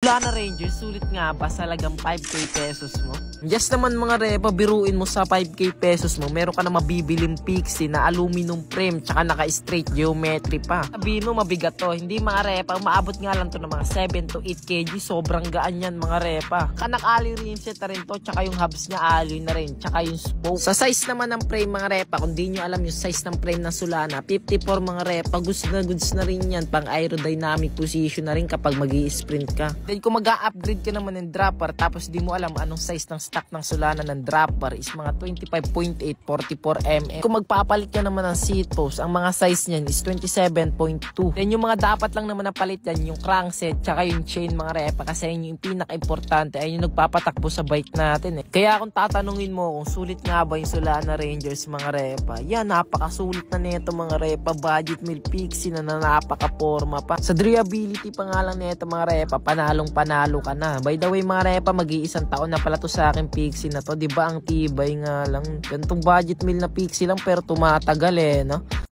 Solana Ranger, sulit nga ba sa halagang 5k pesos mo? Yes naman mga repa, biruin mo sa 5k pesos mo, meron ka na mabibiling Pixie na aluminum frame tsaka naka-straight geometry pa. Sabihin mo mabigat to, hindi mga repa, umaabot nga lang to ng mga 7 to 8 kg, sobrang gaan yan mga repa. Kanak-alloy rin set na rin to, tsaka yung hubs niya alloy na rin, tsaka yung spoke. Sa size naman ng frame mga repa, kung di nyo alam yung size ng frame ng Solana, 54 mga repa, goods na rin yan, pang aerodynamic position na rin kapag magi-sprint ka. Then kung mag-a-upgrade ka naman ng dropper tapos di mo alam anong size ng stock ng Solana ng dropper is mga 25.8, 44mm. Kung magpapalit ka naman ng seat post, ang mga size niyan is 27.2. Then yung mga dapat lang naman napalit yan, yung crankset tsaka yung chain mga repa, kasi yun yung pinaka-importante, ay yung nagpapatakbo sa bike natin eh. Kaya kung tatanungin mo kung sulit nga ba yung Solana Rangers mga repa, yan napakasulit na nito mga repa, budget meal Pixie na napaka-forma pa. Sa durability pa nga lang nito mga repa, panalo ka na. By the way mga repa, mag-iisang taon na pala to sa akin Pixie na to, 'di ba? Ang tibay nga lang. Gantong budget meal na Pixie lang pero tumatagal eh, no?